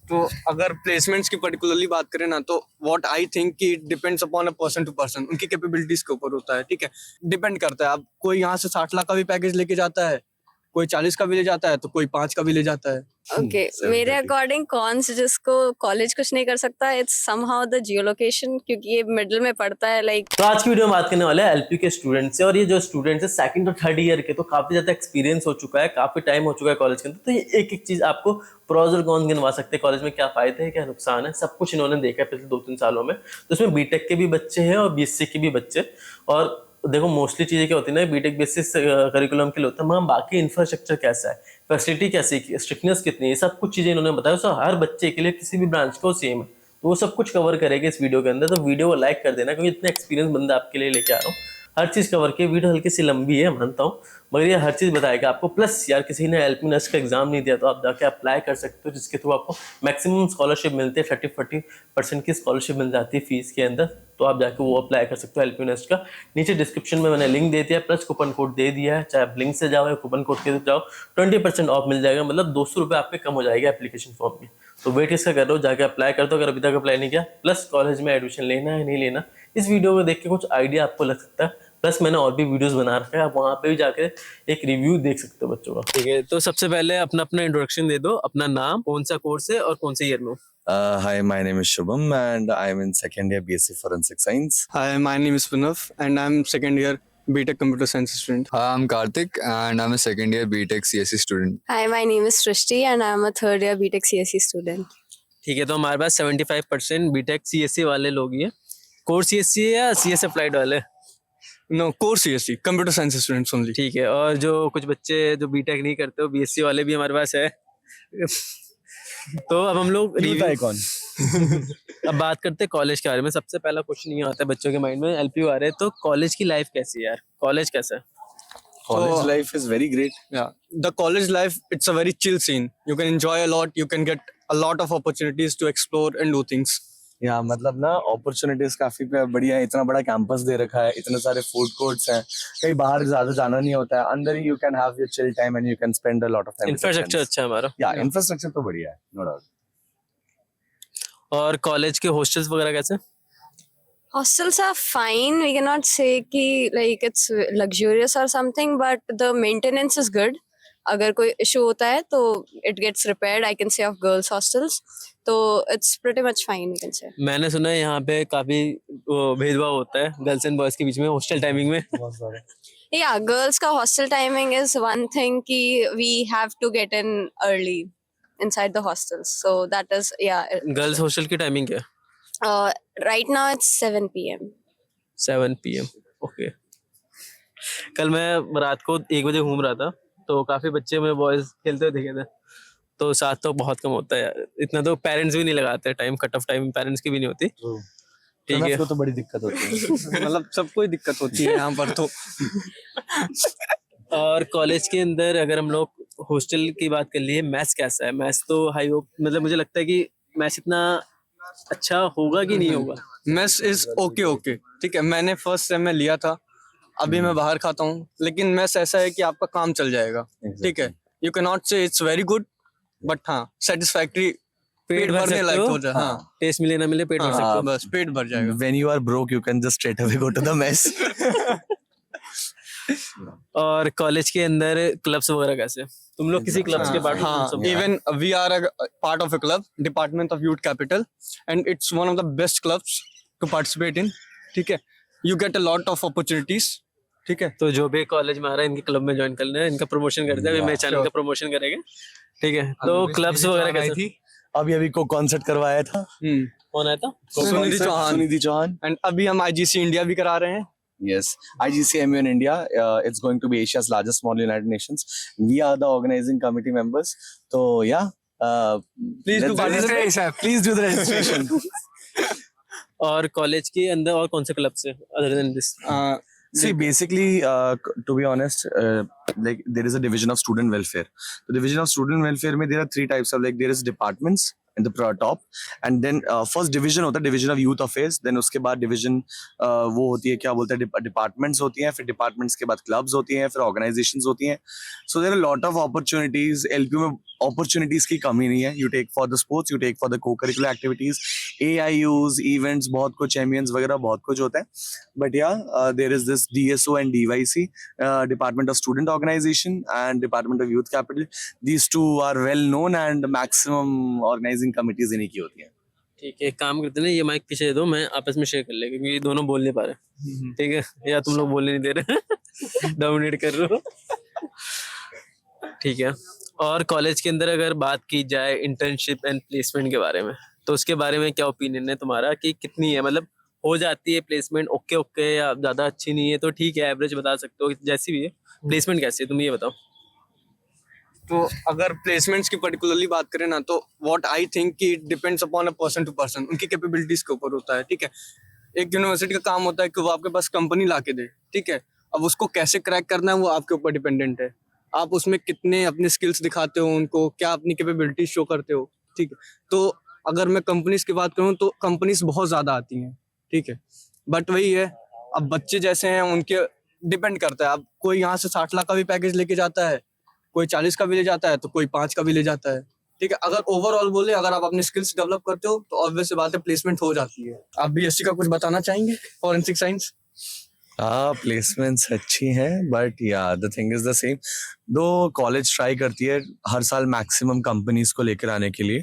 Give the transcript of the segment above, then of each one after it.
तो अगर प्लेसमेंट्स की पर्टिकुलरली बात करें ना, तो व्हाट आई थिंक कि it depends upon a person to person, उनकी कैपेबिलिटीज के ऊपर होता है, ठीक है। डिपेंड करता है, अब कोई यहाँ से 60 लाख का भी पैकेज लेके जाता है, कोई 40 का भी ले जाता है, तो कोई 5 का भी ले जाता है। ओके, मेरे अकॉर्डिंग कॉन्स जिसको कॉलेज कुछ नहीं कर सकता, it's somehow the Jio location, क्योंकि ये मिडिल में पड़ता है लाइक। तो आज की वीडियो में बात करने वाले हैं एलपी के स्टूडेंट से, और ये जो स्टूडेंट्स है सेकंड और थर्ड ईयर के, तो काफी ज्यादा एक्सपीरियंस हो चुका है, काफी टाइम हो चुका है कॉलेज के अंदर, तो ये एक एक चीज आपको प्रोज और कॉन्स गिनवा सकते हैं, कॉलेज में क्या फायदे हैं क्या नुकसान है, सब कुछ इन्होंने देखा है पिछले 2-3 सालों में। तो इसमें बीटेक के भी बच्चे हैं और बीएससी के भी बच्चे, और देखो मोस्टली चीजें क्या होती है ना, बीटेक बेसिस करिकुलम के लिए होता है, मगर बाकी इंफ्रास्ट्रक्चर कैसा है, फैसिलिटी कैसी, स्ट्रिक्टनेस कितनी है, ये सब कुछ चीजें इन्होंने बताया। सो हर बच्चे के लिए किसी भी ब्रांच को सेम है, तो वो सब कुछ कवर करेगा इस वीडियो के अंदर। तो वीडियो को लाइक कर देना, क्योंकि इतने एक्सपीरियंस बंदा आपके लिए लेके आ रहा हूँ, हर चीज कवर की। वीडियो हल्की सी लंबी है मानता हूँ, मगर ये हर चीज बताएगा आपको। प्लस यार किसी ने एलपी नर्स का एग्जाम नहीं दिया तो आप जाके अप्लाई कर सकते हो, जिसके थ्रू आपको मैक्सिमम स्कॉलरशिप मिलती है, 30-40% की स्कॉलरशिप मिल जाती है फीस के अंदर, तो आप जाके वो अप्लाई कर सकते हो एलपी नर्स का। नीचे डिस्क्रिप्शन में मैंने लिंक दे दिया है, प्लस कूपन कोड दे दिया है, चाहे आप लिंक से जाओ या कूपन कोड के जाओ, 20% ऑफ मिल जाएगा, मतलब 200 रुपये आपके कम हो जाएगा एप्लीकेशन फॉर्म की। तो वेट इसका कर लो, जाके अप्लाई कर दो अगर अभी तक अप्लाई नहीं किया। प्लस कॉलेज में एडमिशन लेना है नहीं लेना, इस वीडियो को देख के कुछ आइडिया आपको लग सकता है। प्लस मैंने और भी वीडियोस बना रखा है, आप वहाँ पे भी जाके एक रिव्यू देख सकते हो बच्चों का। ठीक है, तो सबसे पहले अपना अपना इंट्रोडक्शन दे दो, अपना नाम, कौन सा कोर्स है और कौन से ईयर में हो। Hi, my name is Shubham and I'm in second year BSc Forensic Science. Hi, my name is Punav and I'm second year BTech Computer Science student. Hi, I'm Karthik and I'm a second year BTech CSE student. Hi, my name is Srishti and I'm a third year BTech CSE student. ठीक है, तो हमारे पास 75% BTech CSC वाले लोग ही हैं। Course CSC है या CS applied वाले? No, core CSE, Computer Science students only. ठीक है, और जो कुछ बच्चे जो बीटेक नहीं करते हो, बीएससी वाले भी हमारे पास है। तो अब हम लोग कौन? अब बात करते हैं कॉलेज के बारे में। सबसे पहला क्वेश्चन ये आता है बच्चों के माइंड में, एलपीयू आ रहे हैं तो कॉलेज की लाइफ कैसी है यार, कॉलेज कैसा है? College life is very great. Yeah, the college life, it's a very chill scene. You can enjoy a lot, you can get a lot of opportunities to explore and do things. यहाँ मतलब ना opportunities काफी बढ़िया है, इतना बड़ा campus दे रखा है, इतने सारे फूड कोर्ट्स हैं, कहीं बाहर ज्यादा जाना नहीं होता है, अंदर ही you can have your chill time and you can spend a lot of time. Infrastructure अच्छा है हमारा। या इंफ्रास्ट्रक्चर तो बढ़िया है, नो डाउट। और कॉलेज के हॉस्टल्स वगैरह कैसे? Hostels are fine. We cannot say कि like it's luxurious or something, but the maintenance is good. अगर कोई issue होता है तो it gets repaired. I can say of girls hostels, तो it's pretty much fine, we can say. मैंने सुना है यहाँ पे काफी भेदभाव होता है गर्ल्स एंड बॉयज के बीच में हॉस्टल टाइमिंग में। Yeah, girls का hostel timing is one thing कि we have to get in early inside the hostels. So that is, yeah. Girls hostel की टाइमिंग क्या है? Right now it's 7 p.m. 7 PM, okay. कल मैं रात को 1 बजे घूम रहा था, तो काफी बच्चे में बॉयज खेलते हुए दिखे थे, तो साथ तो बहुत कम होता है यार, इतना तो पेरेंट्स भी नहीं लगाते, time cut off time parents की भी नहीं होती। ठीक है, तो बड़ी दिक्कत होती है। मतलब सबको ही दिक्कत होती है यहाँ पर तो। और कॉलेज के अंदर अगर हम लोग हॉस्टल की बात कर लिए, मैथ्स कैसा है? मैथ्स तो हाई होप, मतलब मुझे लगता है कि मैथ्स इतना अच्छा होगा कि नहीं होगा। मेस इज ओके, ठीक है। मैंने फर्स्ट सेम में लिया था, अभी मैं बाहर खाता हूँ, लेकिन मेस ऐसा है कि आपका काम चल जाएगा, ठीक है। यू कैन नॉट से इट्स वेरी गुड, बट हाँ सेटिस्फैक्ट्री, पेट भरने लायक हो जाए। हाँ, टेस्ट मिले ना मिले पेट भर सकते हो। बस पेट भर जाएगा। When you are broke, you can just straight away go to the mess. और कॉलेज के अंदर क्लब्स वगैरह कैसे? तुम लोग किसी क्लब्स के पार्ट? हाँ, even we are a part of a club, Department of Youth Capital, and it's one of the best clubs to participate in, ठीक है। You get a lot of opportunities, ठीक है। तो जो भी कॉलेज में आ रहा है इनके क्लब में ज्वाइन कर लेना है, इनका प्रमोशन करते हैं, मेरे चैनल का प्रमोशन करेंगे, ठीक है। तो क्लब्स वगैरह कैसे थी? अभी को कॉन्सर्ट करवाया था। कौन आया था? सुनिधि चौहान। एंड अभी हम IGC इंडिया भी करा रहे हैं। Yes, IGCMU in India. It's going to be Asia's largest small United Nations. We are the organizing committee members. So yeah, Please do participate. Please do the registration. और college के अंदर और कौन से क्लब्स है other than this? See, basically, to be honest, like there is a division of student welfare. The division of student welfare में there are 3 types of, like there is departments in the top, and then first division होता है division of youth affairs, then उसके बाद division वो होती है क्या बोलते हैं departments होती हैं, फिर departments के बाद clubs होती हैं, फिर organizations होती हैं. So there are a lot of opportunities. LPU में अपॉर्चुनिटीज की कमी नहीं है. You take for the sports, you take for the co curricular activities, AIUs, events, बहुत कुछ, चैंपियंस वगैरह बहुत कुछ होता है. But yeah there is this DSO and DYC, department of student organization and department of youth capital. These two are well known and maximum organizing committees इन्हीं की होती हैं. ठीक है, एक काम करते हैं ना, ये माइक पीछे दे दो, मैं आपस में शेयर कर ले, क्योंकि ये दोनों बोल नहीं पा रहे. ठीक है, या तुम लोग बोलने नहीं दे रहे डोमिनेट कर रहे हो. ठीक है. और कॉलेज के अंदर अगर बात की जाए इंटर्नशिप एंड प्लेसमेंट के बारे में, तो उसके बारे में क्या ओपिनियन है तुम्हारा कि कितनी है, मतलब हो जाती है प्लेसमेंट ओके ओके, या ज़्यादा अच्छी नहीं है तो ठीक है, एवरेज बता सकते हो, जैसी भी है. प्लेसमेंट कैसी है तुम ये बताओ. तो अगर प्लेसमेंट्स की पर्टिकुलरली बात करें ना, तो व्हाट आई थिंक कि it depends upon a person to person, उनकी कैपेबिलिटीज के ऊपर होता है. ठीक है, एक यूनिवर्सिटी का काम होता है कि वो आपके पास कंपनी ला के दे. ठीक है, अब उसको कैसे क्रैक करना है वो आपके ऊपर डिपेंडेंट है. आप उसमें कितने अपने स्किल्स दिखाते हो उनको, क्या अपनी कैपेबिलिटीज शो करते हो. ठीक है, तो अगर मैं कंपनीज की बात करूँ तो कंपनीज बहुत ज़्यादा आती हैं. ठीक है, बट वही है, अब बच्चे जैसे हैं उनके डिपेंड करता है. अब कोई यहाँ से 60 लाख का भी पैकेज लेके जाता है, कोई 40 का भी ले जाता है, तो कोई 5 का भी ले जाता है. ठीक है, अगर ओवरऑल बोले, अगर आप अपने स्किल्स डेवलप करते हो तो ऑब्वियस बात है प्लेसमेंट हो जाती है. आप BSc का कुछ बताना चाहेंगे, फॉरेंसिक साइंस? प्लेसमेंट्स अच्छी हैं, बट या the thing is the same. दो कॉलेज ट्राई करती है हर साल मैक्सिमम कंपनीज को लेकर आने के लिए,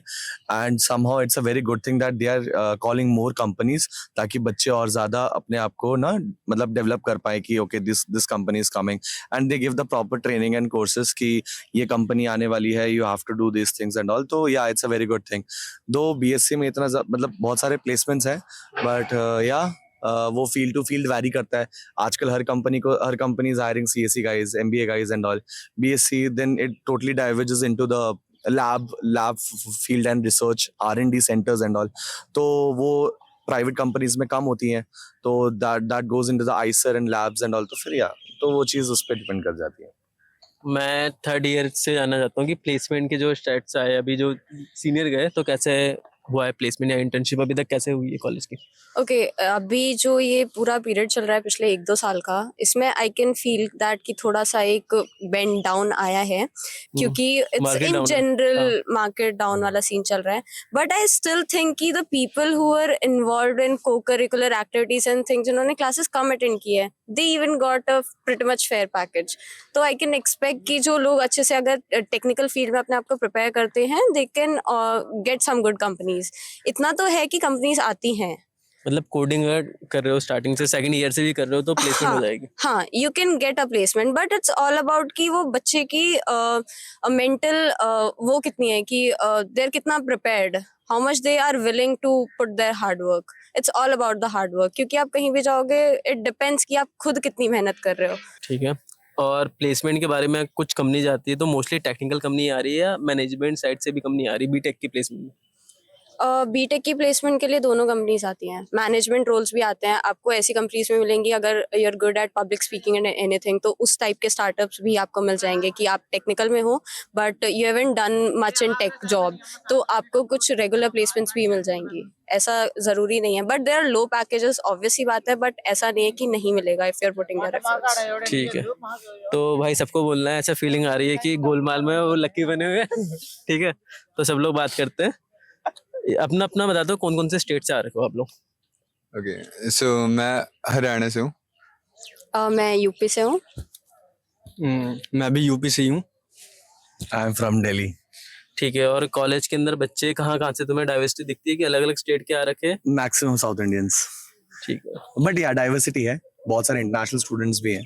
and somehow it's a very good thing that they are calling more companies, ताकि बच्चे और ज्यादा अपने आप को ना मतलब डेवलप कर पाए कि okay this company is coming, and they give the proper training and courses कि ये कंपनी आने वाली है, you have to do this things and all. तो yeah it's a very good thing. दो BSc में इतना मतलब बहुत सारे प्लेसमेंट्स हैं, बट या वो फील्ड टू फील्ड वैरी करता है. आजकल हर company is hiring CSE guys, MBA guys and all. BSc then it totally diverges into the lab field and research, R&D centers and all. तो वो प्राइवेट कंपनीज में कम होती हैं, तो that goes into the ICER and labs and all. तो फिर या तो वो चीज़ उस पर डिपेंड कर जाती है. मैं थर्ड ईयर से जानना चाहता हूँ कि प्लेसमेंट के जो स्टेट्स आए, अभी जो सीनियर गए, तो कैसे हुआ है प्लेसमेंट या इंटर्नशिप अभी तक कैसे हुई है कॉलेज की. ओके, अभी जो ये पूरा पीरियड चल रहा है पिछले 1-2 साल का, इसमें आई कैन फील दैट कि थोड़ा सा एक बेंड डाउन आया है, क्योंकि इट्स Market इन down है. जनरल मार्केट डाउन वाला सीन चल रहा है. बट आई स्टिल थिंक कि the people who are involved in को करिकुलर एक्टिविटीज एंड थिंग्स, जिन्होंने क्लासेस कम अटेंड की है, they even got a pretty much fair package. तो आई कैन एक्सपेक्ट कि जो लोग अच्छे से अगर टेक्निकल फील्ड में अपने आप को प्रिपेयर करते हैं, they can get some good companies. इतना तो है कि कंपनीज आती हैं. मतलब कोडिंग कर रहे हो स्टार्टिंग से, सेकंड ईयर से भी कर रहे हो, तो प्लेसमेंट हो जाएगी. हाँ, you can get a placement, but it's all about कि वो बच्चे की मेंटल वो कितनी है, कि दे आर कितना prepared, how much they are willing to put their hard work. It's all about the hard work, क्योंकि आप कहीं भी जाओगे, इट डिपेंड्स कि आप खुद कितनी मेहनत कर रहे हो. ठीक है. और प्लेसमेंट के बारे में, कुछ कंपनी जाती है तो मोस्टली टेक्निकल कंपनी आ रही है या मैनेजमेंट साइड से भी कंपनी आ रही है बीटेक की प्लेसमेंट में? बीटेक की प्लेसमेंट के लिए दोनों कंपनीज आती हैं, मैनेजमेंट रोल्स भी आते हैं. आपको ऐसी कंपनीज में मिलेंगी, अगर you are good at public speaking and anything, तो उस टाइप के स्टार्टअप्स भी आपको मिल जाएंगे कि आप टेक्निकल में हो but you haven't done much in tech job, तो आपको कुछ रेगुलर प्लेसमेंट्स भी मिल जाएंगी. ऐसा जरूरी नहीं है, but there are low packages, obvious ही बात है, बट ऐसा नहीं है कि नहीं मिलेगा if you are putting your efforts. ठीक है. तो भाई सबको बोलना है, ऐसा फीलिंग आ रही है कि गोलमाल में वो लकी बने हुए हैं. ठीक है, तो सब लोग बात करते हैं. अपना अपना बता दो, कौन कौन से स्टेट से आ रहे हो आप लोग? ओके, सो मैं हरियाणा से हूँ. मैं यूपी से हूँ. मैं भी यूपी से ही हूँ. I am from Delhi. ठीक है. और कॉलेज के अंदर बच्चे कहाँ कहाँ से तुम्हें डाइवर्सिटी दिखती है कि अलग अलग स्टेट के आ रखे हैं? Maximum south Indians. ठीक है. बट या डाइवर्सिटी है, बहुत सारे इंटरनेशनल स्टूडेंट्स भी हैं,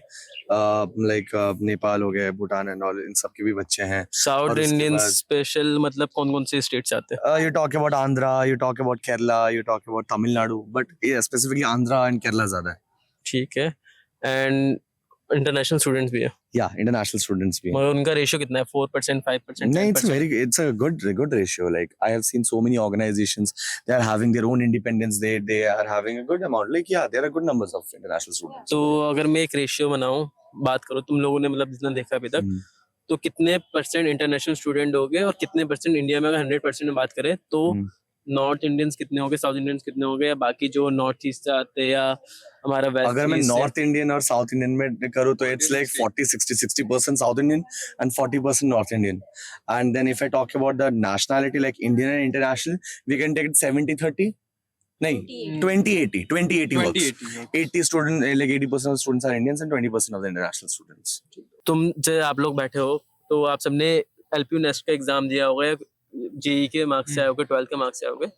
लाइक नेपाल हो गया, भूटान एंड ऑल, इन सब के भी बच्चे हैं. साउथ और उसके इंडियन बाद- स्पेशल मतलब कौन कौन से स्टेट से आते हैं? You talk about Andhra, you talk about Kerala, you talk about Tamil Nadu, but yeah, specifically Andhra and Kerala ज़्यादा है. ठीक है. एंड इंटरनेशनल स्टूडेंट्स भी है, Yeah, international students भी हैं. मगर उनका रेशियो कितना है? 4%, 5%? No, it's a good ratio. Like I have seen so many organizations, they are having their own independence. They are having a good amount. Like yeah, there are good numbers of international students. तो अगर मैं एक ratio बनाऊं, बात करो तुम लोगों ने मतलब जितना देखा अभी तक, तो कितने % इंटरनेशनल स्टूडेंट हो गए और कितने % इंडिया में? अगर 100% में बात करें तो नॉर्थ इंडियंस कितने हो गए, साउथ इंडियंस कितने हो गए, या बाकी जो नॉर्थ ईस्ट से आते हैं, या हमारा वेस्ट अगर मैं ईस्ट से? नॉर्थ इंडियन और साउथ इंडियन में करूँ तो it's like 40-60% south Indian and 40% north Indian. And then if I talk about the nationality like Indian and international, we can take it 70-30. नहीं, 20-80. 20-80 works. 20-80, 80 student like 80% of the students are Indians and 20% of the international students. तुम जो आप लोग बैठे हो तो आप सबने एलपीयू नेस्ट का एग्जाम दिया होगा, जेई के मार्क्स से आए होगे, 12th के मार्क्स से आए होगे,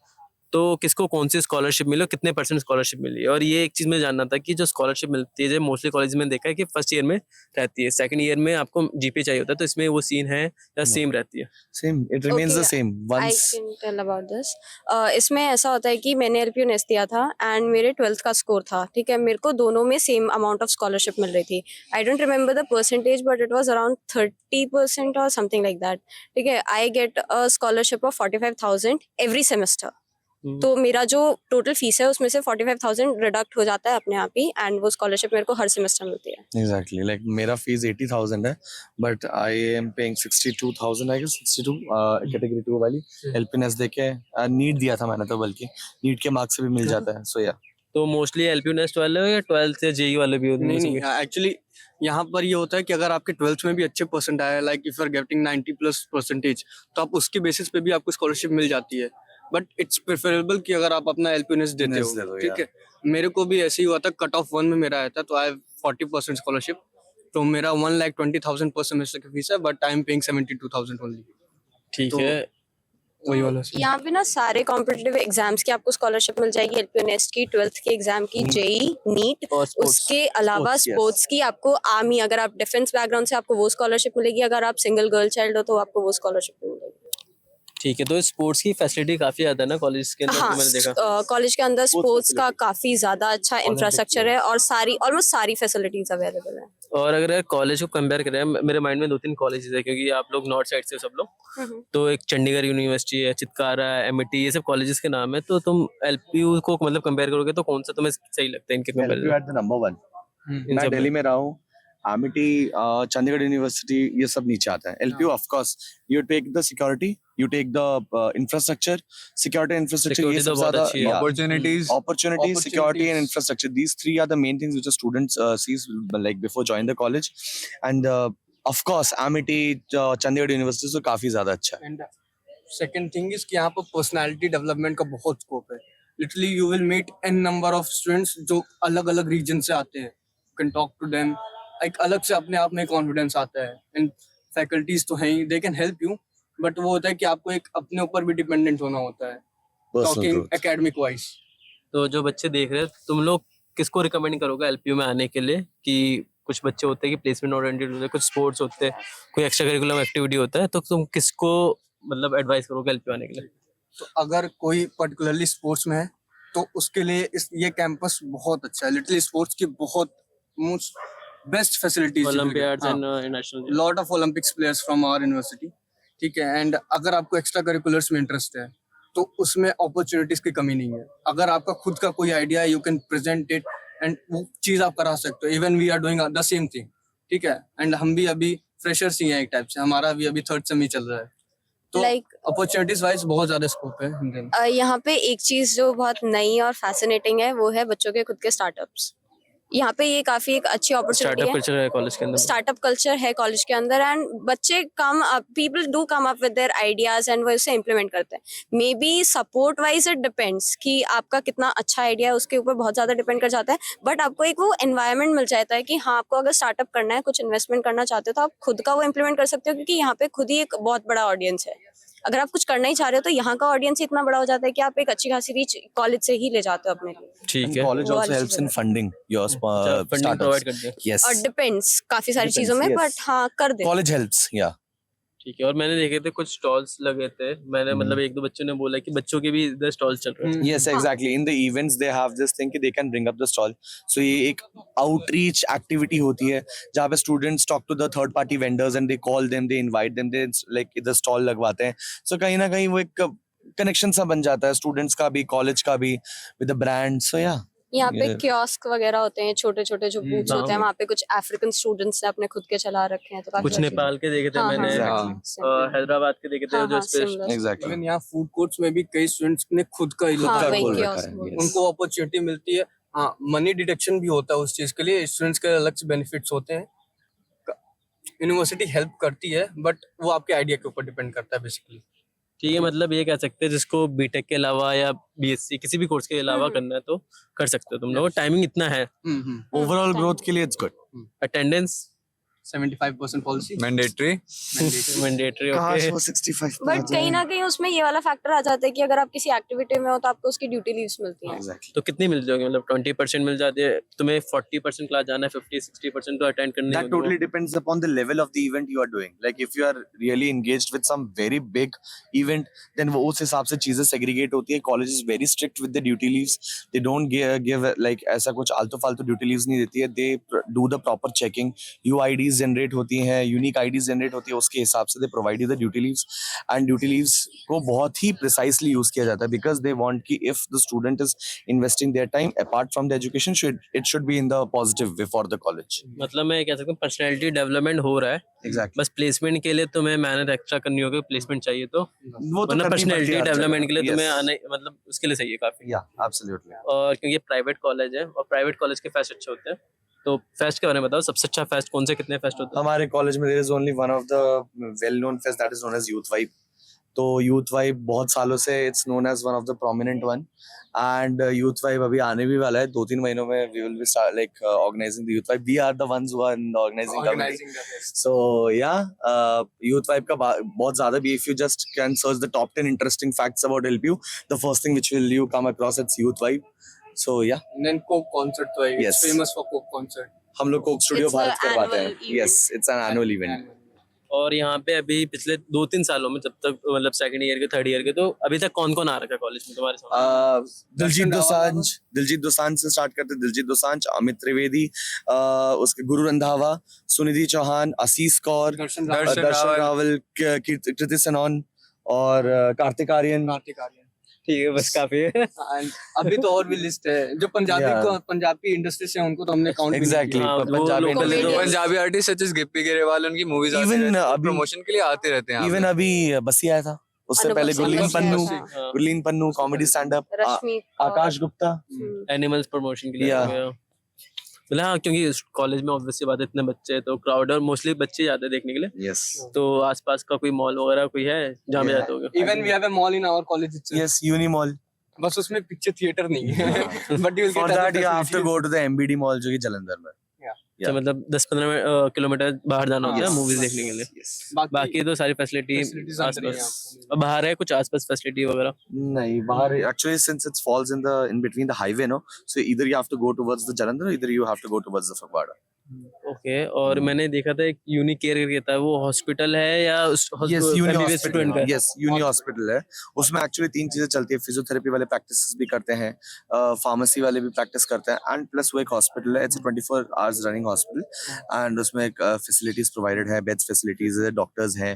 तो किसको कौन सी स्कॉलरशिप मिली और कितने % स्कॉलरशिप मिली? और ये एक चीज मैं जानना था कि जो स्कॉलरशिप मिलती है, जो मोस्टली कॉलेज में देखा है कि फर्स्ट ईयर में रहती है, सेकंड ईयर में आपको जीपीए चाहिए होता है, तो इसमें वो सीन है या सेम रहती है? Same. It remains the Okay, same. I Once can tell about this. इसमें ऐसा होता है कि मैंने एलपीयू नेस्ट दिया था एंड मेरे 12th का स्कोर था, ठीक है, मेरे को दोनों में सेम अमाउंट ऑफ स्कॉलरशिप मिल रही थी. I don't remember the percentage but it was around 30% और समथिंग लाइक दैट. ठीक है, I get a scholarship of 45,000 every semester. तो मेरा जो टोटल फीस है उसमें से 45,000 डिडक्ट हो जाता है अपने आप ही एंड वो स्कॉलरशिप मेरे को हर सेमेस्टर मिलती है. exactly like मेरा fees 80,000 है, but I am paying 62,000 I guess 62 category 2 वाली LPNS देके नीट दिया था मैंने, तो बल्कि नीट के मार्क्स से भी मिल जाता है. So yeah. तो मोस्टली एलपीयू नेस्ट वाले हो या 12th से जेई वाले भी होते हैं? नहीं एक्चुअली यहाँ पर ये होता है कि अगर आपके 12th में भी अच्छे परसेंट आए, like if you are getting 90+%, तो आप उसके बेसिस पे भी आपको स्कॉलरशिप मिल जाती है. बट इट्स प्रेफरेबल कि अगर आप अपना एलपीएनएस देते NS दे दो, हो, ठीक है. मेरे को भी ऐसे ही हुआ था, कट ऑफ 1 में मेरा आया था, तो आई 40% स्कॉलरशिप, तो मेरा 1,20,000 पर सेमेस्टर की फीस है, but I am paying 72,000 only. ठीक तो है. वही वाला यहाँ पे ना सारे कॉम्पिटिटिव एग्जाम्स की आपको स्कॉलरशिप मिल जाएगी, एलपीयू नेस्ट की, 12th के एग्जाम की, जेई, नीट, और sports. उसके अलावा Sports, yes. स्पोर्ट्स की, आपको आर्मी, अगर आप डिफेंस बैकग्राउंड से आपको वो स्कॉलरशिप मिलेगी, अगर आप सिंगल गर्ल चाइल्ड हो तो आपको वो स्कॉलरशिप मिलेगी. ठीक है, तो स्पोर्ट्स की फैसिलिटी काफी ज्यादा है ना कॉलेज के अंदर, हाँ, जो मैंने देखा. कॉलेज के अंदर स्पोर्ट्स का काफी ज्यादा अच्छा इंफ्रास्ट्रक्चर है और सारी ऑलमोस्ट सारी फैसिलिटीज अवेलेबल है. और अगर कॉलेज को कंपेयर करें, मेरे माइंड में 2-3 कॉलेजेस है, क्योंकि आप लोग नॉर्थ साइड से हो सब लोग, तो एक चंडीगढ़ यूनिवर्सिटी है, चितकारा है, एमआईटी, ये सब कॉलेजेस के नाम है. तो तुम एलपीयू को मतलब कंपेयर करोगे तो कौन सा तुम्हें सही लगता है इनके LPU comparison? at the number 1. इन मैं सब दिल्ली में? में रहा हूँ, एमिटी, चंडीगढ़ यूनिवर्सिटी, ये सब नीचे आता है. LPU of course you take the security, you take the infrastructure, security infrastructure, ये Security तो सब बहुत ज्यादा अच्छी है. Opportunities. opportunity, security and Opportunities. infrastructure, these three are the main things which a student sees like before join the college. And of course amity, Chandigarh university तो काफी ज्यादा अच्छा है. एंड सेकंड थिंग इज कि यहाँ पर पर्सनालिटी डेवलपमेंट का बहुत स्कोप है. Literally you will meet an number of students जो अलग अलग रीजन से आते हैं. कैन टॉक टू देम, एक अलग से अपने आप में कॉन्फिडेंस आता है. एंड फैकल्टीज तो हैं ही, they can help you, but वो होता है कि आपको एक अपने ऊपर भी डिपेंडेंट होना होता है, Personal talking growth. Academic wise. तो जो बच्चे देख रहे हैं, तुम लोग किसको रिकमेंड करोगे एलपीयू में आने के लिए? कि कुछ बच्चे होते हैं कि प्लेसमेंट ओरिएंटेड होते हैं, कुछ स्पोर्ट्स होते हैं, कोई एक्स्ट्रा करिकुलम एक्टिविटी होता है, तो तुम किसको मतलब एडवाइस करोगे एलपीयू आने के लिए? तो अगर कोई पर्टिकुलरली स्पोर्ट्स में है तो उसके लिए ये कैंपस बहुत अच्छा है. लिटरली स्पोर्ट्स की बहुत most best facilities, olympiads and national. Lot of Olympics players from our university. ठीक है. एंड अगर आपको एक्स्ट्रा करिकुलर्स में इंटरेस्ट है तो उसमें अपॉर्चुनिटीज की कमी नहीं है. अगर आपका खुद का कोई आइडिया है, you can present it and वो चीज आप करा सकते हो. Even we are doing the same thing. ठीक है. एंड हम भी अभी फ्रेशर्स ही हैं एक टाइप से, हमारा भी अभी 3rd सेम ही चल रहा है. तो Like- अपॉर्चुनिटीज वाइज बहुत ज्यादा स्कोप है इंडियन. यहाँ पे एक चीज जो बहुत नई और फैसिनेटिंग है वो है बच्चों के खुद के स्टार्टअप्स. यहाँ पे ये काफी एक अच्छी अपॉर्चुनिटी स्टार्टअप है. कल्चर है कॉलेज के अंदर. स्टार्टअप कल्चर है कॉलेज के अंदर एंड बच्चे come up, people do come up with their ideas and वो इसे इम्प्लीमेंट करते हैं. May be support wise it depends कि आपका कितना अच्छा आइडिया है, उसके ऊपर बहुत ज्यादा डिपेंड कर जाता है. बट आपको एक वो एनवायरनमेंट मिल जाता है कि हाँ, आपको अगर स्टार्टअप करना है, कुछ इन्वेस्टमेंट करना चाहते हो तो आप खुद का वो इम्प्लीमेंट कर सकते हो, क्योंकि यहाँ पे खुद ही एक बहुत बड़ा ऑडियंस है. अगर आप कुछ करना ही चाह रहे हो तो यहाँ का ऑडियंस इतना बड़ा हो जाता है कि आप एक अच्छी खासी रीच कॉलेज से ही ले जाते हो अपने लिए. ठीक And है. college वो also वाली helps cheese in funding your funding provide कर दिया. Yes. और डिपेंड्स काफी सारी Depends, चीजों में, yes. बट हाँ कर दे. College helps, yeah. ठीक है. और मैंने देखे थे कुछ स्टॉल्स लगे थे, मैंने मतलब एक दो बच्चों ने बोला कि बच्चों के भी इधर स्टॉल्स चल रहे हैं. Yes, exactly. In the events they have this thing कि they can bring up the stall. So ये एक outreach activity होती है जहाँ पे students talk to the third party vendors and they call them, they invite them, they like इधर stall लगवाते हैं. So कहीं ना कहीं वो एक connection सा बन जाता है students का भी, college का भी with the brand. So yeah. यहाँ पे ये- कियोस्क वगैरह होते हैं, छोटे छोटे जो बूथ्स होते हैं, हाँ। वहाँ पे कुछ अफ्रीकन स्टूडेंट्स ने अपने खुद के चला रखे हैं, तो काफी कुछ अच्छी नेपाल के देखे थे हाँ, मैंने, Exactly. हैदराबाद के देखे थे हाँ, जो हाँ, इस पे similar. Exactly. इवन यहाँ फूड कोर्ट्स में भी कई स्टूडेंट्स ने खुद का ही हाँ, लगाया वही हुआ है। कियोस्क है, बोल yes. उनको अपॉर्चुनिटी मिलती है। हाँ, मनी डिडक्शन भी होता है उस चीज के लिए, स्टूडेंट्स के अलग से बेनिफिट्स होते हैं। यूनिवर्सिटी हेल्प करती है, बट वो आपके आइडिया के ऊपर डिपेंड करता है बेसिकली। ठीक है, मतलब ये कह सकते हैं जिसको बीटेक के अलावा या बीएससी किसी भी कोर्स के अलावा हम्म। करना है तो कर सकते हो तुम लोग। टाइमिंग इतना है, Overall growth के लिए it's good. Attendance 75% policy Mandatory. Mandatory. काश ओके, वो 65 पे आ बट कहीं ना कहीं उसमें ये वाला फैक्टर आ जाता है कि अगर आप किसी एक्टिविटी में हो तो आपको उसकी ड्यूटी लीव्स मिलती जाए। हैं। Exactly. तो कितनी मिल जाएगी? मतलब 20% मिल जाती है तुम्हें, 40% क्लास जाना है, 50-60% तो अटेंड करनी That होगी वो। totally depends upon the level of the event you are doing. Like if you are really engaged with some very big event, then वो उस हिसाब से चीजें segregate होती है. College is very strict with the duty leaves. They don't give like ऐसा कुछ आलतू फालतू duty leaves नहीं देती है. They do the proper checking. UIDs generate होती हैं, unique IDs generate होती है, उसके हिसाब से they provide you the duty leaves. And duty leaves को बहुत ही precisely use किया जाता है because they want कि if the student is investing their time apart from the education, it should be in the positive way for the college. मतलब मैं कह सकता हूँ पर्सनैलिटी डेवलपमेंट हो रहा है, Exactly. बस प्लेसमेंट के लिए तुम्हें मेहनत एक्स्ट्रा करनी होगी, प्लेसमेंट चाहिए तो। वो तो वरना करनी पड़ती पर्सनैलिटी है हर डेवलपमेंट जगह. के लिए Yes. तुम्हें आने, मतलब उसके लिए सही है काफी। Yeah, absolutely. और क्योंकि प्राइवेट कॉलेज है और प्राइवेट कॉलेज के फेस्ट अच्छे होते हैं, तो फेस्ट के बारे में बताओ, सबसे अच्छा फेस्ट कौन से, कितने फेस्ट होते हैं? हमारे कॉलेज में there is only one of the well known fest that is known as Youth Vibe. तो Youth Vibe बहुत सालों से it's known as one of the prominent one, and Youth Vibe अभी आने भी वाला है 2-3 महीनों में. We will be organizing the Youth Vibe. We are the ones who are in the organizing committee. So yeah, Youth Vibe का बहुत ज़्यादा भी, if you just can search the top 10 interesting facts about LPU, the first thing which will you come across it's Youth Vibe. So yeah, then Coke concert तो है, Yes. It's famous for Coke concert. हम लोग Coke studio It's a Bharat करवाते हैं. annual event. Yes, it's an annual event. और यहाँ पे अभी पिछले 2-3 सालों में, जब तक मतलब सेकंड ईयर के, थर्ड ईयर के, तो अभी तक कौन कौन आ रखा है कॉलेज में तुम्हारे साथ? दिलजीत दोसांझ से स्टार्ट करते हैं. दिलजीत दोसांझ, अमित त्रिवेदी, उसके गुरु रंधावा, सुनिधि चौहान, आशीष कौर, दर्शन दर्शन रावल, कृति सनोन और कार्तिक आर्यन. ठीक है, बस काफी है। And अभी तो और भी लिस्ट है जो Yeah. पंजाबी इंडस्ट्री से, उनको तो हमने काउंट Exactly. हाँ, वो पंजाबी लोग इंडस्ट्री comedians. तो Punjabi artist such as Gippy Grewal, उनकी मूवीज आती Even रहती हैं, अभी- प्रमोशन के लिए आते रहते हैं यहाँ इवन पे। अभी बसी आया था. उससे अनुभव पहले सिंह गुरलीन बसी पन्नू, आया था। हाँ, Gurleen Pannu comedy stand up, Rashmi Akash Gupta. Animals promotion के लिए Yeah. हो गया। मतलब हाँ, क्योंकि कॉलेज में ऑब्वियसली बात है, इतने बच्चे हैं तो क्राउड, और मोस्टली बच्चे जाते हैं देखने के लिए, यस तो आसपास का कोई मॉल वगैरह कोई है जहाँ पे Yeah. जाते होगे? Even we have a mall in our college itself. Yes uni mall. बस उसमें पिक्चर थिएटर नहीं है but you will for get that you have to go to the MBD mall जो कि जालंधर में. अच्छा, मतलब 10-15 किलोमीटर बाहर जाना होता है Yes. मूवीज देखने के लिए। Yes. बाकी तो सारी फैसिलिटी facilities आती हैं आसपास। आपको। और बाहर है कुछ आसपास फैसिलिटी वगैरह? नहीं बाहर actually since it falls in between the highway, no, so either you have to go towards the Jalandhar or either you have to go towards the Fagwada. Okay, और मैंने देखा था एक यूनिक केयर करके था, वो हॉस्पिटल है या Yes, uni MBBS hospital. Student का है? Yes, uni hospital है. उसमें actually 3 चीजें चलती है. फिजियोथेरेपी वाले प्रैक्टिस भी करते हैं, फार्मेसी वाले भी प्रैक्टिस करते हैं, एंड प्लस वो एक हॉस्पिटल है. It's 24 hours running hospital, and उसमें एक फैसिलिटीज प्रोवाइडेड है, बेड्स फैसिलिटीज है, डॉक्टर्स हैं,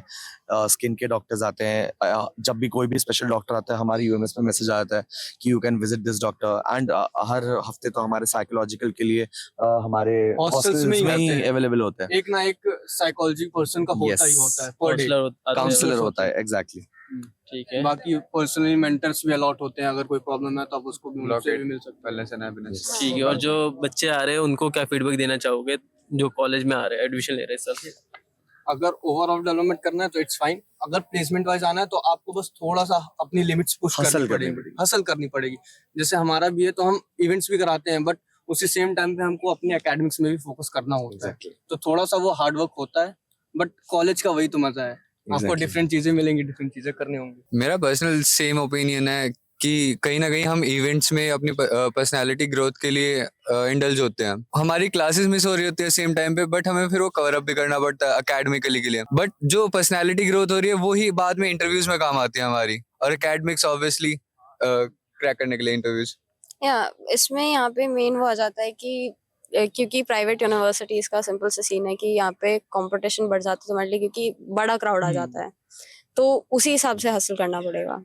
स्किन के डॉक्टर्स आते हैं. जब भी कोई भी स्पेशल डॉक्टर आता है हमारे यूएमएस में मैसेज आता है कि you can visit this doctor, and हर हफ्ते तो हमारे साइकोलॉजिकल के लिए हमारे Hostels में ही हॉस्टल्स में ही रहते हैं. अवेलेबल होते हैं. एक ना एक साइकोलॉजी पर्सन का होता ही Yes. होता है पर डे। काउंसलर आते हैं। काउंसलर होता है. एग्जैक्टली. ठीक है। बाकी पर्सनली मेंटर्स भी अलॉट होते हैं, अगर कोई प्रॉब्लम है तो आप उसको भी उनसे भी मिल सकते हैं। ठीक है, और जो बच्चे आ रहे हैं उनको क्या फीडबैक देना चाहोगे जो कॉलेज में आ रहे हैं, एडमिशन ले रहे हैं सब? अगर ओवरऑल डेवलपमेंट करना है तो इट्स फाइन, अगर प्लेसमेंट वाइज आना है तो आपको बस थोड़ा सा अपनी लिमिट्स पुश Hustle करनी पड़ेगी, हसल करनी पड़ेगी. जैसे हमारा भी है तो हम इवेंट्स भी कराते हैं, बट उसी सेम टाइम पे हमको अपने एकेडमिक्स में भी फोकस करना होता है. तो थोड़ा सा वो हार्ड वर्क होता है, बट कॉलेज का वही तो मजा है. आपको डिफरेंट चीजें मिलेंगी, डिफरेंट चीजें करनी होंगी. मेरा पर्सनल सेम ओपिनियन है कि कहीं ना कहीं हम इवेंट्स में अपनी पर्सनालिटी ग्रोथ के लिए इंडल्ज होते हैं. हमारी क्लासेस मिस हो रही होती है सेम टाइम पे, बट हमें फिर वो कवर अप भी करना पड़ता है अकेडमिकली के लिए. बट जो पर्सनालिटी ग्रोथ हो रही है वो ही बाद में इंटरव्यूज में काम आती है हमारी, और अकेडमिक्स ऑब्वियसली क्रैक करने के लिए इंटरव्यूज. या इसमें यहाँ पे मेन वो आ जाता है कि क्योंकि प्राइवेट यूनिवर्सिटीज का सिंपल सा सीन है कि यहाँ पे कंपटीशन बढ़ जाता है तुम्हारे लिए, क्योंकि बड़ा क्राउड आ जाता है, तो उसी हिसाब से हासिल करना पड़ेगा.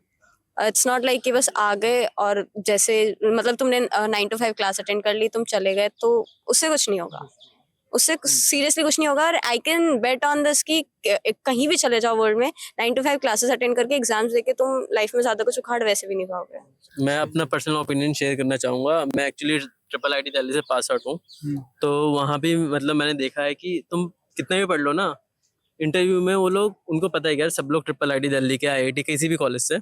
इट्स नॉट लाइक कि बस आ गए और जैसे मतलब तुमने 9 to 5 क्लास अटेंड कर ली, तुम चले गए, तो उससे कुछ नहीं होगा, उससे सीरियसली कुछ नहीं होगा। और I can bet on this कि कहीं भी चले जाओ वर्ल्ड में, 9 to 5 क्लासेस अटेंड करके एग्जाम्स देके तुम लाइफ में ज्यादा कुछ उखाड़ वैसे भी नहीं पाओगे। मैं अपना पर्सनल ओपिनियन शेयर करना चाहूँगा। मैं एक्चुअली ट्रिपल आईटी दिल्ली से पास आउट हूँ, तो वहाँ भी मतलब मैंने देखा है कि तुम कितना भी पढ़ लो ना, इंटरव्यू में वो लोग, उनको पता है कि यार सब लोग ट्रिपल आईटी दिल्ली के, आईआईटी किसी भी कॉलेज से,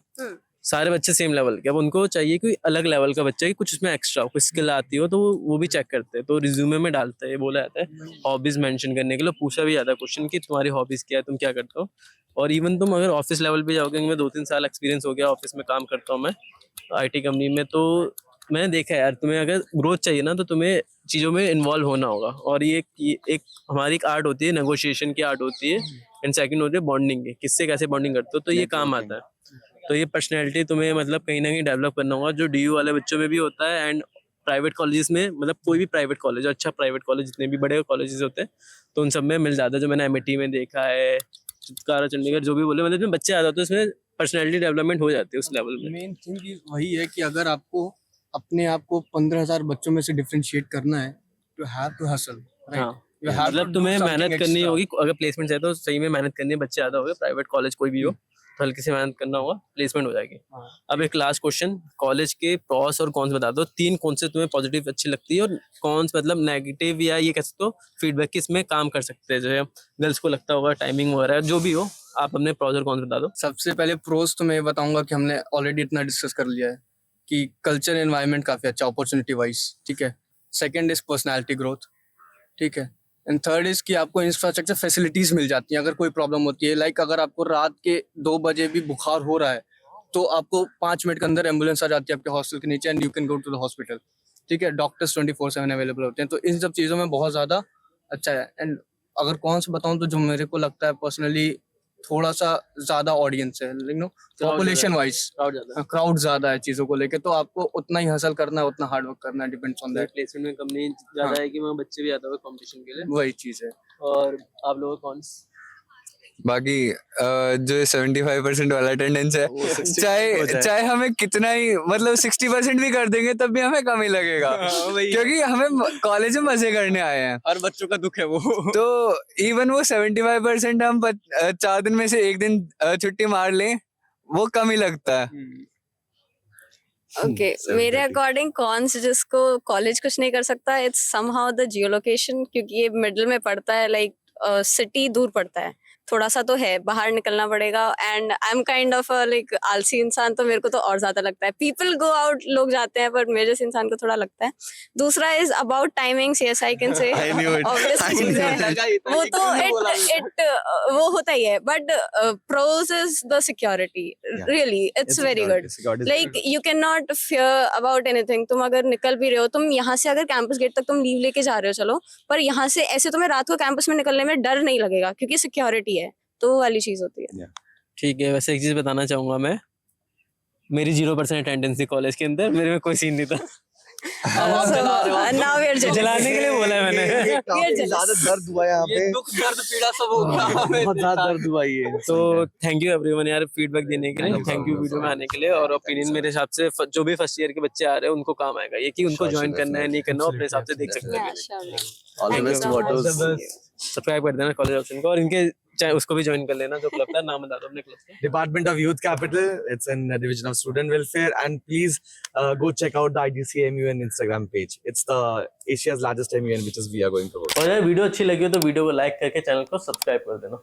सारे बच्चे सेम लेवल के। अब उनको चाहिए कोई अलग लेवल का बच्चा कि कुछ उसमें एक्स्ट्रा कोई स्किल आती हो, तो वो भी चेक करते हैं, तो रिज्यूमे में डालते हैं, बोला जाता है हॉबीज मेंशन करने के लिए। पूछा भी जाता है क्वेश्चन कि तुम्हारी हॉबीज क्या है, तुम क्या करते हो। और इवन तुम अगर ऑफिस लेवल पे जाओगे, मैं 2-3 साल एक्सपीरियंस हो गया ऑफिस में काम करता हूँ मैं आईटी कंपनी में, तो मैंने देखा है यार, तुम्हें अगर ग्रोथ चाहिए ना, तो तुम्हें चीज़ों में इन्वॉल्व होना होगा। और ये एक हमारी एक आर्ट होती है, नेगोशिएशन की आर्ट होती है, एंड सेकंड होती है बॉन्डिंग की, किससे कैसे बॉन्डिंग करते हो, तो ये काम आता है। तो ये पर्सनैलिटी तुम्हें मतलब कहीं ना कहीं डेवलप करना होगा, जो डीयू वाले बच्चों में भी होता है, एंड प्राइवेट कॉलेजेस में, मतलब कोई भी प्राइवेट कॉलेज, अच्छा प्राइवेट कॉलेज जितने भी बड़े कॉलेजेस होते हैं, तो उन सब में मिल जाता है। जो मैंने एमआईटी में देखा है, चित्कारा, चंडीगढ़, जो भी बोले, मतलब इसमें बच्चे आ जाते हैं, उसमें पर्सनैलिटी डेवलपमेंट हो जाती है उस लेवल में। मेन थिंग वही है कि अगर आपको अपने आप को 15,000 बच्चों में से डिफरेंशिएट करना है, टू हैव टू हसल, हाँ, You have to मतलब do तुम्हें something मेहनत करनी extra. होगी। अगर प्लेसमेंट चाहिए तो सही में मेहनत करनी है, बच्चे ज़्यादा हो गए, प्राइवेट कॉलेज कोई भी हो तो हल्की से मेहनत करना होगा, प्लेसमेंट हो जाएगी। हाँ। अब एक लास्ट क्वेश्चन, कॉलेज के प्रॉस और कॉन्स बता दो, 3 कौन से तुम्हें पॉजिटिव अच्छी लगती है, और कौन मतलब नेगेटिव, या ये कह सकते हो फीडबैक की इसमें काम कर सकते हैं, जो है गर्ल्स को लगता होगा टाइमिंग वगैरह, जो भी हो, आप अपने प्रॉस और कॉन्स बता दो। सबसे पहले प्रोज तो मैं बताऊंगा कि हमने ऑलरेडी इतना डिस्कस कर लिया है कि कल्चर एनवायरनमेंट काफ़ी अच्छा, अपॉर्चुनिटी वाइज, ठीक है। सेकंड इज पर्सनालिटी ग्रोथ, ठीक है। एंड थर्ड इज कि आपको इंफ्रास्ट्रक्चर फैसिलिटीज मिल जाती हैं अगर कोई प्रॉब्लम होती है। लाइक अगर आपको रात के 2 बजे भी बुखार हो रहा है, तो आपको 5 मिनट के अंदर एम्बुलेंस आ जाती है आपके हॉस्टल के नीचे, and you can go to the hospital, ठीक है। डॉक्टर्स 24/7 अवेलेबल होते हैं, तो इन सब चीज़ों में बहुत ज़्यादा अच्छा है। एंड अगर कौन से बताऊं, तो जो मेरे को लगता है पर्सनली, थोड़ा सा ज़्यादा ऑडियंस है, you know, population wise crowd ज़्यादा है चीज़ों को लेके, तो आपको उतना ही हसल करना है, उतना हार्ड वर्क करना है, डिपेंड्स ऑन दैट। प्लेसमेंट में कंपनी ज़्यादा है कि वहाँ बच्चे भी ज़्यादा हो कंपटीशन के लिए, वही चीज़ है। और आप लोगों कौन बाकी जो 75% वाला अटेंडेंस है, चाहे हमें कितना ही मतलब 60% भी कर देंगे तब भी हमें कम ही लगेगा, क्योंकि हमें कॉलेज में मजे करने आए हैं, हर बच्चों का दुख है वो। तो इवन वो 75% हम 4 दिन में से 1 दिन छुट्टी मार लें, वो कम ही लगता है। ओके, मेरे अकॉर्डिंग कॉन्स, जिसको कॉलेज कुछ नहीं कर सकता, इट्स समहाउ द जियोलोकेशन, क्योंकि ये मिडिल में पड़ता है, लाइक सिटी दूर पड़ता है, थोड़ा सा तो है, बाहर निकलना पड़ेगा। And I am kind of like आलसी इंसान, तो मेरे को तो और ज्यादा लगता है। पीपल गो आउट, लोग जाते हैं, पर मेरे जैसे इंसान को थोड़ा लगता है। दूसरा is about timings, yes I can say, obvious चीज है वो, तो वो होता ही है। But pros is the security, really it's very good. Like you can not fear about anything. तुम अगर निकल भी रहे हो, तुम यहाँ से अगर कैंपस गेट तक तुम लीव लेके जा रहे हो, चलो, पर यहाँ से ऐसे तुम्हें रात को कैंपस में निकलने में डर नहीं लगेगा, क्योंकि सिक्योरिटी है, तो वो वाली चीज होती है। ठीक है। वैसे एक चीज बताना चाहूंगा मैं, मेरी 0% अटेंडेंस थी कॉलेज के अंदर, मेरे में कोई सीन नहीं था। Now we are judging. जलाने के लिए बोला है मैंने। ज्यादा दर्द हुआ है यहाँ पे, दुख दर्द पीड़ा सब हो गया बहुत ज्यादा दर्द हुआ ये। तो थैंक यू एवरीवन यार फीडबैक देने के लिए, थैंक यू वीडियो में आने के लिए। और ओपिनियन मेरे हिसाब से जो भी फर्स्ट ईयर के बच्चे आ रहे हैं उनको काम आएगा ये, कि उनको ज्वाइन करना है नहीं करना, अपने हिसाब से देख सकते हैं। Yeah, surely. All the Thank you best, so Wattos. much. Subscribe कर देना कॉलेज ऑप्शन को, और इनके चाहे उसको भी ज्वाइन कर लेना, जो क्लब था, नाम बता दो अपने क्लब का। Department of Youth Capital. It's in the Division of Student Welfare, and please go check out the IGC MUN Instagram page. It's the Asia's largest MUN, which is we are going to host. और यार video अच्छी लगी हो तो video को like करके channel को subscribe कर देना।